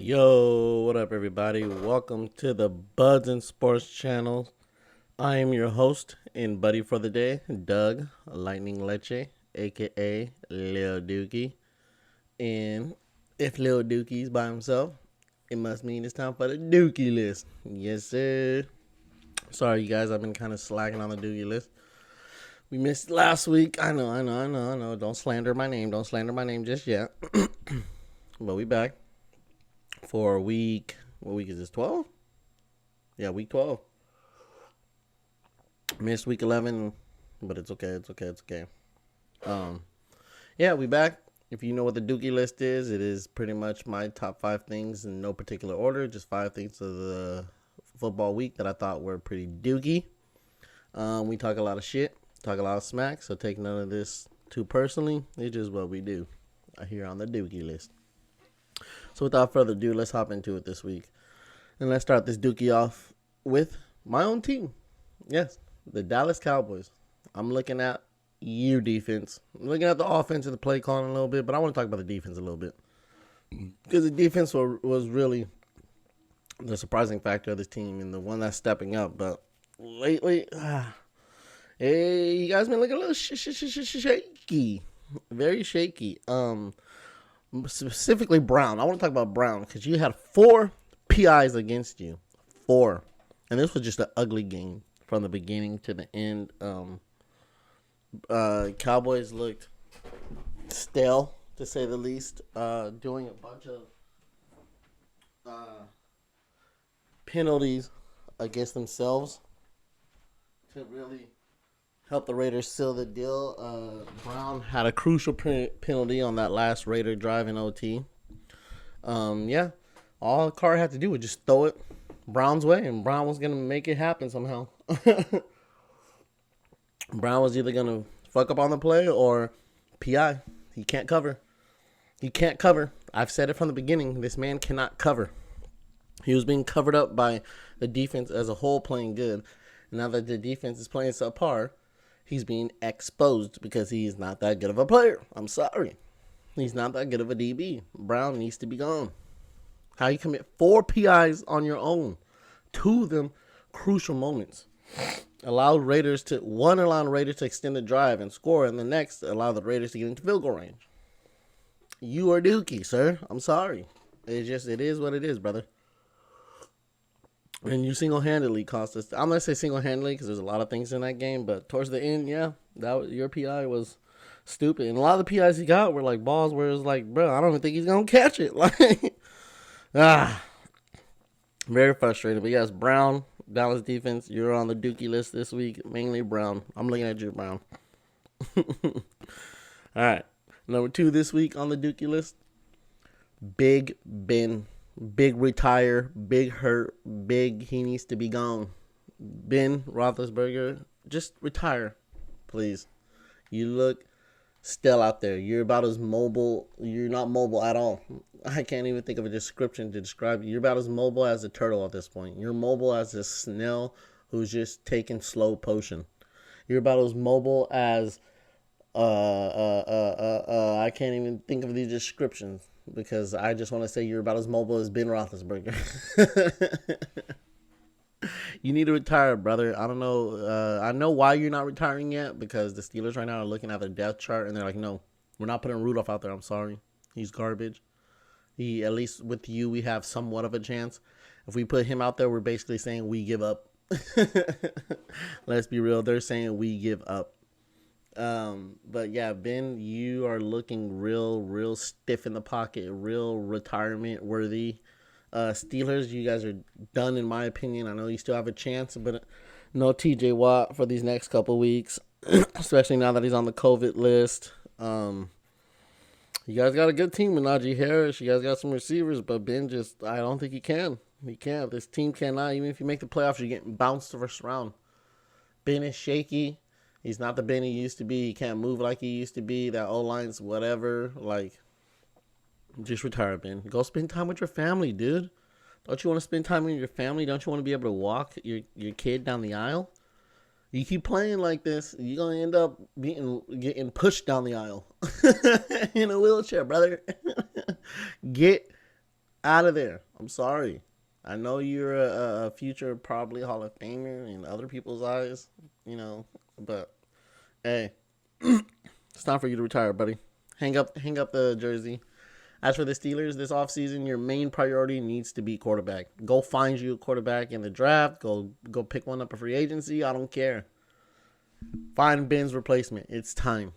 Yo, what up, everybody? Welcome to the Buds and Sports channel. I am your host and buddy for the day, Doug Lightning Leche, aka Lil Dookie. And if Lil Dookie's by himself, it must mean it's time for the Dookie List. Yes, sir. Sorry, you guys, I've been kind of slacking on the Dookie List. We missed last week. I know. Don't slander my name. Don't slander my name just yet. But we back for week. What week is this? 12? Yeah, week 12. Missed week 11, but it's okay. Yeah, we back. If you know what the Dookie List is, it is pretty much my top 5 things in no particular order. Just 5 things of the football week that I thought were pretty dookie. We talk a lot of shit, talk a lot of smack, so take none of this too personally. It's just what we do here on the Dookie List. So without further ado, let's hop into it this week. And let's start this Dookie off with my own team. Yes, the Dallas Cowboys. I'm looking at your defense. I'm looking at the offense and the play calling a little bit, but I want to talk about the defense a little bit. Because the defense was really the surprising factor of this team and the one that's stepping up. But lately, hey, you guys been looking a little shaky. Very shaky. Specifically Brown. I want to talk about Brown because you had 4 PIs against you. 4. And this was just an ugly game from the beginning to the end. Cowboys looked stale, to say the least. Doing a bunch of penalties against themselves to really help the Raiders seal the deal. Brown had a crucial penalty on that last Raider drive in OT. Yeah, all Carr had to do was just throw it Brown's way, and Brown was going to make it happen somehow. Brown was either going to fuck up on the play or PI. He can't cover. I've said it from the beginning. This man cannot cover. He was being covered up by the defense as a whole playing good. Now that the defense is playing subpar, he's being exposed because he is not that good of a player. I'm sorry. He's not that good of a DB. Brown needs to be gone. How you commit 4 PIs on your own? 2 of them crucial moments. Allow the Raiders to extend the drive and score, and the next allow the Raiders to get into field goal range. You are Dookie, sir. I'm sorry. It is what it is, brother. And you single-handedly cost us. I'm going to say single-handedly because there's a lot of things in that game. But towards the end, yeah, your PI was stupid. And a lot of the PIs he got were like balls where it's like, bro, I don't even think he's going to catch it. Very frustrating. But yes, Brown, Dallas defense, you're on the Dookie list this week. Mainly Brown. I'm looking at you, Brown. All right. Number 2 this week on the Dookie list, Big Ben. Big retire, big hurt, big he needs to be gone. Ben Roethlisberger, just retire, please. You look still out there. You're about as mobile. You're not mobile at all. I can't even think of a description to describe you. You're about as mobile as a turtle at this point. You're mobile as a snail who's just taking slow potion. You're about as mobile as I can't even think of these descriptions. Because I just want to say you're about as mobile as Ben Roethlisberger. You need to retire, brother. I don't know. I know why you're not retiring yet. Because the Steelers right now are looking at their depth chart. And they're like, no, we're not putting Rudolph out there. I'm sorry. He's garbage. At least with you, we have somewhat of a chance. If we put him out there, we're basically saying we give up. Let's be real. They're saying we give up. But yeah, Ben, you are looking real stiff in the pocket, real retirement worthy. Steelers, you guys are done in my opinion. I know you still have a chance, but no TJ Watt for these next couple weeks, especially now that he's on the COVID list. You guys got a good team with Najee Harris. You guys got some receivers, but Ben I don't think he can. He can't. This team cannot. Even if you make the playoffs, you're getting bounced the first round. Ben is shaky. He's not the Ben he used to be. He can't move like he used to be. That O-line's whatever. Just retire, Ben. Go spend time with your family, dude. Don't you want to spend time with your family? Don't you want to be able to walk your kid down the aisle? You keep playing like this, you're going to end up getting pushed down the aisle in a wheelchair, brother. Get Out of there. I'm sorry. I know you're a future probably Hall of Famer in other people's eyes, but hey, it's time for you to retire, buddy. Hang up the jersey. As for the Steelers this offseason, your main priority needs to be quarterback. Go find you a quarterback in the draft. Go pick one up for free agency. I don't care. Find Ben's replacement. It's time.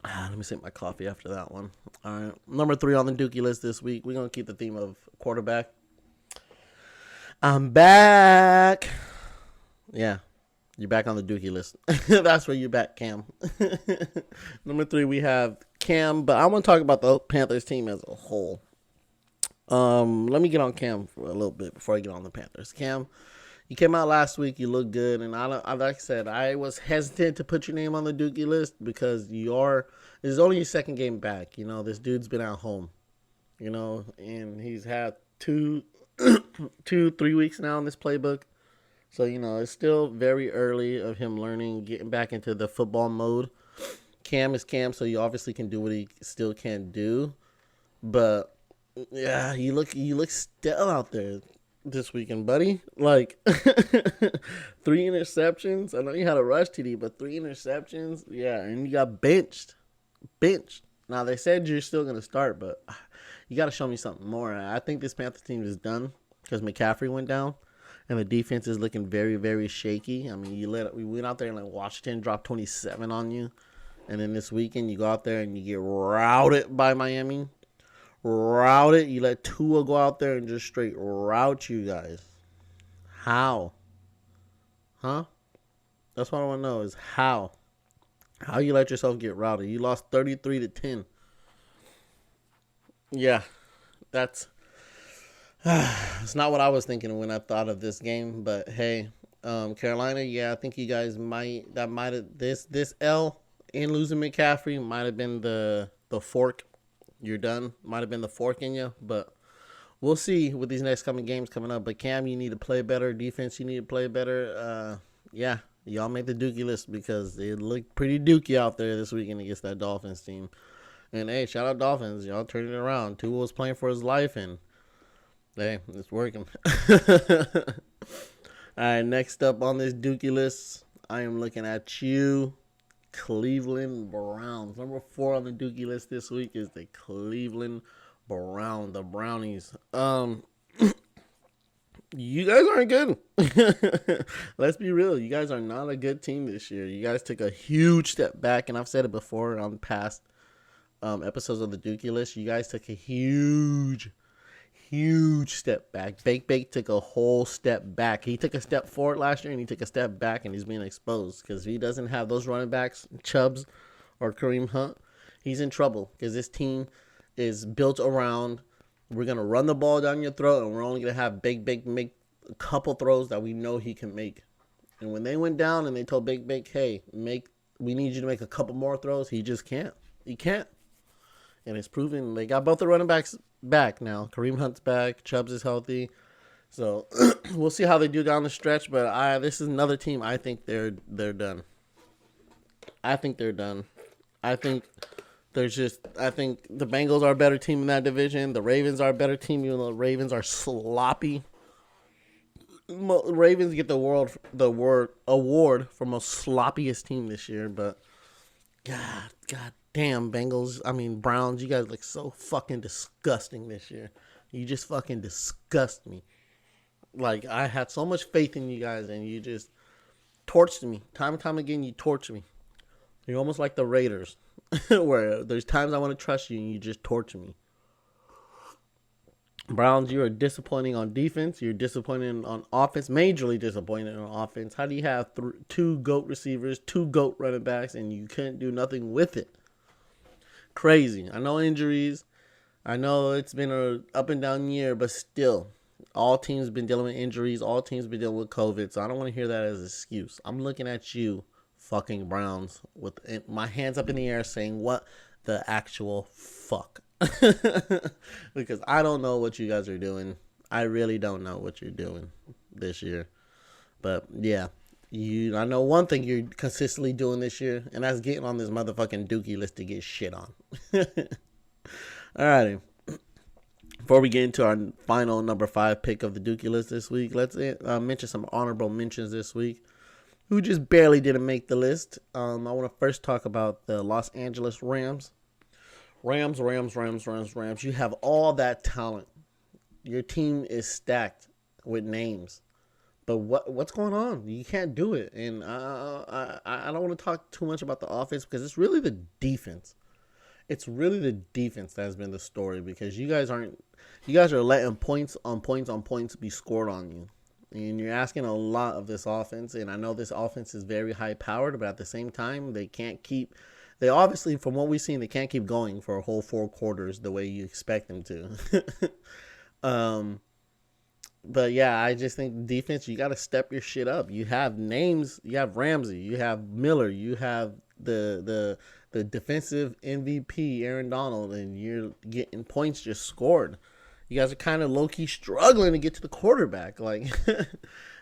Let me sip my coffee after that one. All right. Number 3 on the Dookie list this week. We're going to keep the theme of quarterback. I'm back. Yeah. You're back on the Dookie list. That's where you're back, Cam. Number 3, we have Cam. But I want to talk about the Panthers team as a whole. Let me get on Cam for a little bit before I get on the Panthers. Cam, you came out last week. You looked good, and like I said, I was hesitant to put your name on the Dookie list because this is only your second game back. This dude's been at home, and he's had 3 weeks now in this playbook. So it's still very early of him learning, getting back into the football mode. Cam is Cam, so you obviously can do what he still can do. But yeah, you look still out there this weekend, buddy. Like 3 interceptions. I know you had a rush TD, but 3 interceptions. Yeah, and you got benched. Now they said you're still gonna start, but you got to show me something more. I think this Panthers team is done because McCaffrey went down, and the defense is looking very, very shaky. I mean, we went out there and Washington dropped 27 on you, and then this weekend you go out there and you get routed by Miami. You let Tua go out there and just straight route you guys. How? Huh? That's what I want to know is how. How you let yourself get routed. You lost 33-10. Yeah, that's it's not what I was thinking when I thought of this game. But hey, Carolina, yeah, I think you guys this L in losing McCaffrey might have been the fork. You're done. Might have been the fork in you, but we'll see with these next games coming up. But Cam, you need to play better. Defense, you need to play better. Yeah, y'all made the Dookie list because it looked pretty dookie out there this weekend against that Dolphins team. And hey, shout out Dolphins. Y'all turning it around. Tua was playing for his life, and hey, it's working. All right, next up on this Dookie list, I am looking at you, Cleveland Browns. Number 4 on the Dookie list this week is the Cleveland Browns, the Brownies. You guys aren't good. Let's be real. You guys are not a good team this year. You guys took a huge step back, and I've said it before on past episodes of the Dookie list. You guys took a huge step back. Bake took a whole step back. He took a step forward last year, and he took a step back, and he's being exposed because he doesn't have those running backs, Chubbs or Kareem Hunt. He's in trouble because this team is built around, we're going to run the ball down your throat, and we're only going to have Bake make a couple throws that we know he can make. And when they went down and they told Bake, hey, we need you to make a couple more throws, he just can't. He can't. And it's proven they got both the running backs back now. Kareem Hunt's back. Chubbs is healthy. So we'll see how they do down the stretch. But this is another team. I think they're done. I think they're done. I think the Bengals are a better team in that division. The Ravens are a better team, even though the Ravens are sloppy. Ravens get the award for most sloppiest team this year. But God damn, Browns, you guys look so fucking disgusting this year. You just fucking disgust me. Like, I had so much faith in you guys, and you just torched me. Time and time again, you torch me. You're almost like the Raiders, where there's times I want to trust you, and you just torture me. Browns, you are disappointing on defense. You're disappointing on offense. Majorly disappointed on offense. How do you have 2 GOAT receivers, 2 GOAT running backs, and you couldn't do nothing with it? Crazy. I know injuries. I know it's been a up and down year, but still, all teams have been dealing with injuries. All teams have been dealing with COVID, so I don't want to hear that as an excuse. I'm looking at you, fucking Browns, with my hands up in the air saying, what the actual fuck? Because I don't know what you guys are doing. I really don't know what you're doing this year. But yeah, I know one thing you're consistently doing this year, and that's getting on this motherfucking Dookie list to get shit on. Alrighty. Before we get into our final number 5 pick of the Dookie list this week, let's mention some honorable mentions this week who just barely didn't make the list. I want to first talk about the Los Angeles Rams. Rams. You have all that talent. Your team is stacked with names. But what's going on? You can't do it. And I don't want to talk too much about the offense because it's really the defense. It's really the defense that has been the story because you guys are letting points on points be scored on you. And you're asking a lot of this offense. And I know this offense is very high powered, but at the same time, they obviously, from what we've seen, they can't keep going for a whole 4 quarters the way you expect them to. But yeah, I just think defense, you got to step your shit up. You have names, you have Ramsey, you have Miller, you have the defensive MVP, Aaron Donald, and you're getting points just scored. You guys are kind of low-key struggling to get to the quarterback. Like,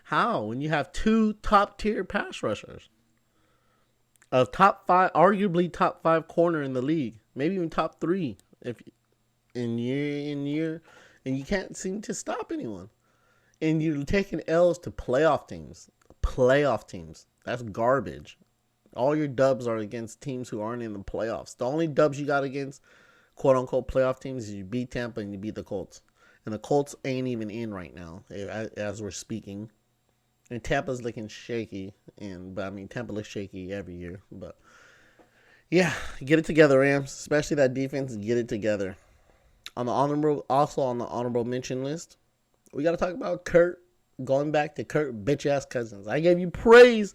how? When you have 2 top-tier pass rushers. A top 5, arguably top 5 corner in the league. Maybe even top 3. And you can't seem to stop anyone. And you're taking L's to playoff teams. That's garbage. All your dubs are against teams who aren't in the playoffs. The only dubs you got against quote-unquote playoff teams is you beat Tampa and you beat the Colts. And the Colts ain't even in right now as we're speaking. And Tampa's looking shaky. Tampa looks shaky every year. But, yeah, get it together, Rams. Especially that defense, get it together. Also on the honorable mention list, we got to talk about Kurt. Going back to Kurt bitch-ass Cousins. I gave you praise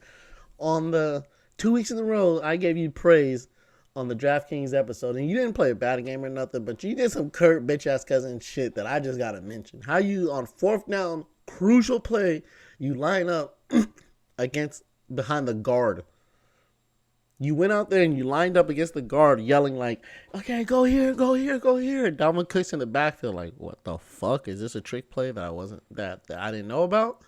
on the 2 weeks in a row. I gave you praise on the DraftKings episode. And you didn't play a bad game or nothing, but you did some Kurt bitch-ass Cousins shit that I just got to mention. How you, on 4th down, crucial play, you line up behind the guard. You went out there and you lined up against the guard yelling like, okay, go here. Dalvin Cook's in the backfield like, what the fuck? Is this a trick play that I didn't know about?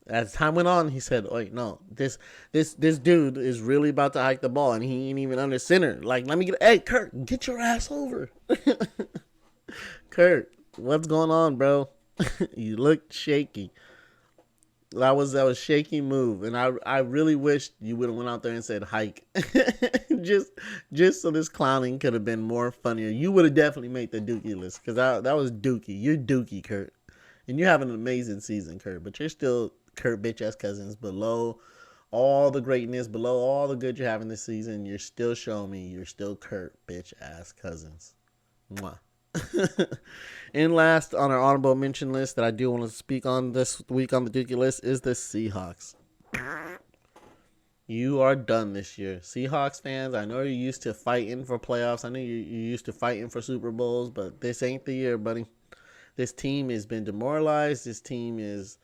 As time went on, he said, wait, no, this dude is really about to hike the ball and he ain't even under center. Like, hey, Kurt, get your ass over. Kurt, what's going on, bro? You look shaky. That was a shaky move, and I really wished you would have went out there and said hike, just so this clowning could have been more funnier. You would have definitely made the Dookie list because that was Dookie. You're Dookie, Kurt, and you're having an amazing season, Kurt. But you're still Kurt bitch ass Cousins below all the greatness, below all the good you're having this season. You're still showing me you're still Kurt bitch ass Cousins. Mwah. And last on our honorable mention list that I do want to speak on this week on the Dookie list is the Seahawks. You are done this year. Seahawks fans, I know you're used to fighting for playoffs. I know you're used to fighting for Super Bowls, but this ain't the year, buddy. This team has been demoralized. This team is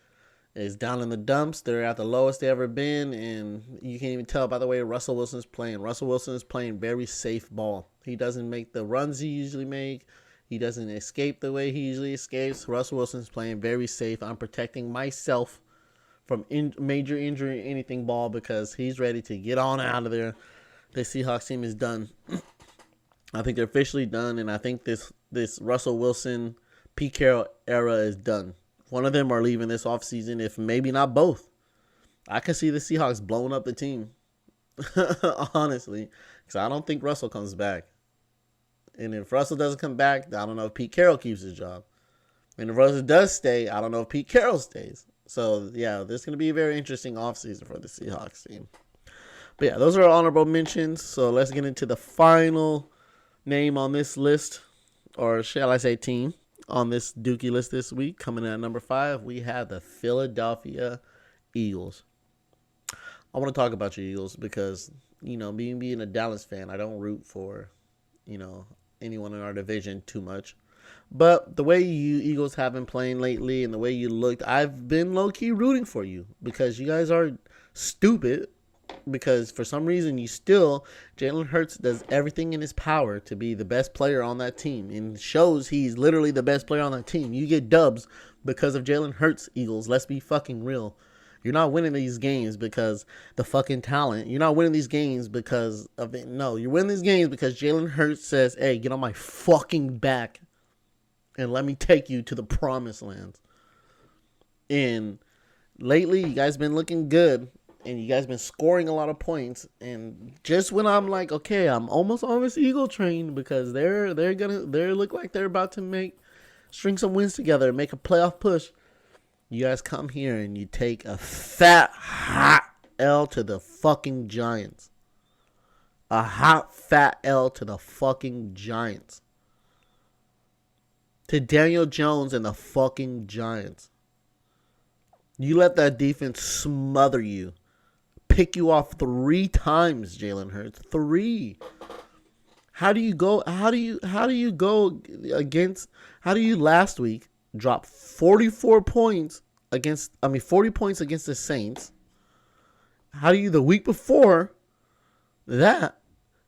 down in the dumps. They're at the lowest they ever been, and you can't even tell by the way Russell Wilson is playing. Russell Wilson is playing very safe ball. He doesn't make the runs he usually make. He doesn't escape the way he usually escapes. Russell Wilson's playing very safe. I'm protecting myself from major injury or anything ball because he's ready to get on out of there. The Seahawks team is done. I think they're officially done, and I think this Russell Wilson, Pete Carroll era is done. One of them are leaving this offseason, if maybe not both. I can see the Seahawks blowing up the team, honestly, because I don't think Russell comes back. And if Russell doesn't come back, I don't know if Pete Carroll keeps his job. And if Russell does stay, I don't know if Pete Carroll stays. So, yeah, this is going to be a very interesting offseason for the Seahawks team. But, yeah, those are our honorable mentions. So, let's get into the final name on this list, or shall I say team, on this Dookie list this week. Coming in at number 5, we have the Philadelphia Eagles. I want to talk about your Eagles because, being a Dallas fan, I don't root for, anyone in our division too much. But the way you Eagles have been playing lately and the way you looked, I've been low-key rooting for you because you guys are stupid because for some reason Jalen Hurts does everything in his power to be the best player on that team and shows he's literally the best player on that team. You get dubs because of Jalen Hurts, Eagles. Let's be fucking real. You're not winning these games because the fucking talent. You're not winning these games because of it. No, you're winning these games because Jalen Hurts says, hey, get on my fucking back and let me take you to the promised land. And lately, you guys been looking good. And you guys been scoring a lot of points. And just when I'm like, okay, I'm almost on this Eagle train because they look like they're about to string some wins together and make a playoff push. You guys come here and you take a fat, hot L to the fucking Giants. A hot, fat L to the fucking Giants. To Daniel Jones and the fucking Giants. You let that defense smother you. Pick you off 3 times, Jalen Hurts. 3. How do you last week drop 40 points against the Saints? How do you the week before that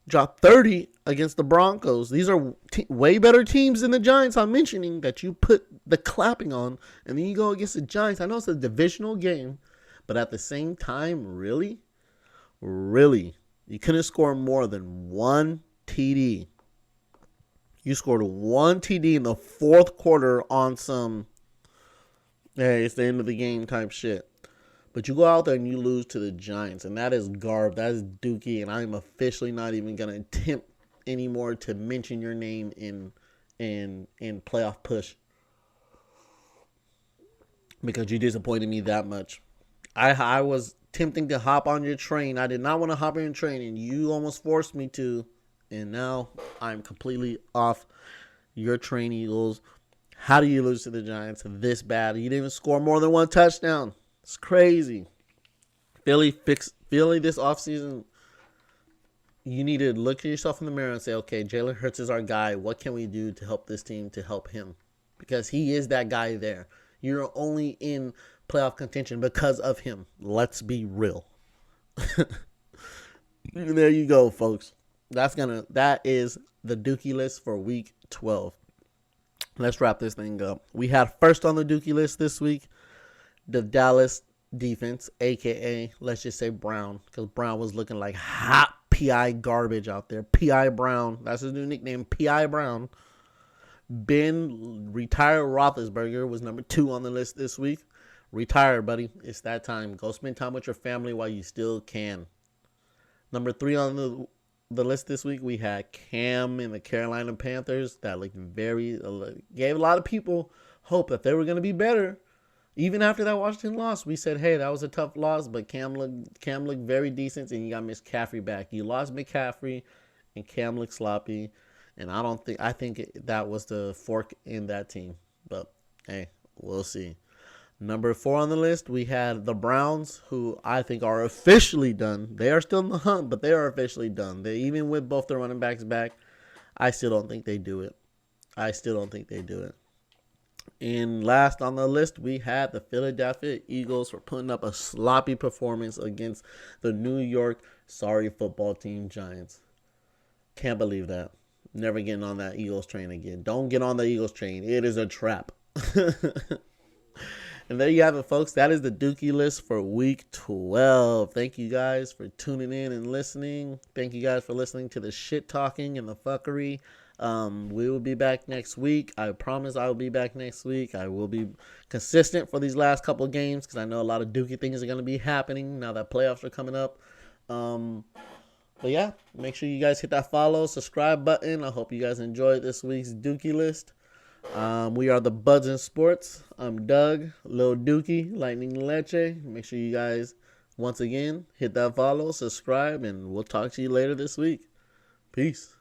drop 30 against the Broncos? These are way better teams than the Giants I'm mentioning that you put the clapping on, and then you go against the Giants. I know it's a divisional game, but at the same time, really, you couldn't score more than 1 TD. You scored 1 TD in the fourth quarter on some, hey, it's the end of the game type shit. But you go out there and you lose to the Giants, and that is garb. That is Dookie, and I'm officially not even going to attempt anymore to mention your name in playoff push because you disappointed me that much. I was tempting to hop on your train. I did not want to hop on your train, and you almost forced me to. And now I'm completely off your train, Eagles. How do you lose to the Giants this bad? You didn't even score more than 1 touchdown. It's crazy. Philly this offseason, you need to look at yourself in the mirror and say, okay, Jalen Hurts is our guy. What can we do to help this team to help him? Because he is that guy there. You're only in playoff contention because of him. Let's be real. There you go, folks. That is the Dookie List for week 12. Let's wrap this thing up. We had first on the Dookie List this week the Dallas defense, a.k.a. let's just say Brown, because Brown was looking like hot P.I. garbage out there. P.I. Brown. That's his new nickname, P.I. Brown. Ben retired Roethlisberger was number 2 on the list this week. Retire, buddy. It's that time. Go spend time with your family while you still can. Number 3 on the list this week, we had Cam and the Carolina Panthers. That gave a lot of people hope that they were going to be better. Even after that Washington loss, we said, hey, that was a tough loss, but Cam looked very decent, and you got McCaffrey back. You lost McCaffrey, and Cam looked sloppy, and I think that was the fork in that team. But, hey, we'll see. Number 4 on the list, we had the Browns, who I think are officially done. They are still in the hunt, but they are officially done. Even with both their running backs back, I still don't think they do it. And last on the list, we had the Philadelphia Eagles for putting up a sloppy performance against the New York sorry football team Giants. Can't believe that. Never getting on that Eagles train again. Don't get on the Eagles train. It is a trap. And there you have it, folks. That is the Dookie List for week 12. Thank you guys for tuning in and listening. Thank you guys for listening to the shit talking and the fuckery. We will be back next week. I promise I will be back next week. I will be consistent for these last couple of games because I know a lot of Dookie things are going to be happening now that playoffs are coming up. But yeah, make sure you guys hit that follow, subscribe button. I hope you guys enjoyed this week's Dookie List. We are the Buds in Sports. I'm Doug, Lil Dookie, Lightning Leche. Make sure you guys, once again, hit that follow, subscribe, and we'll talk to you later this week. Peace.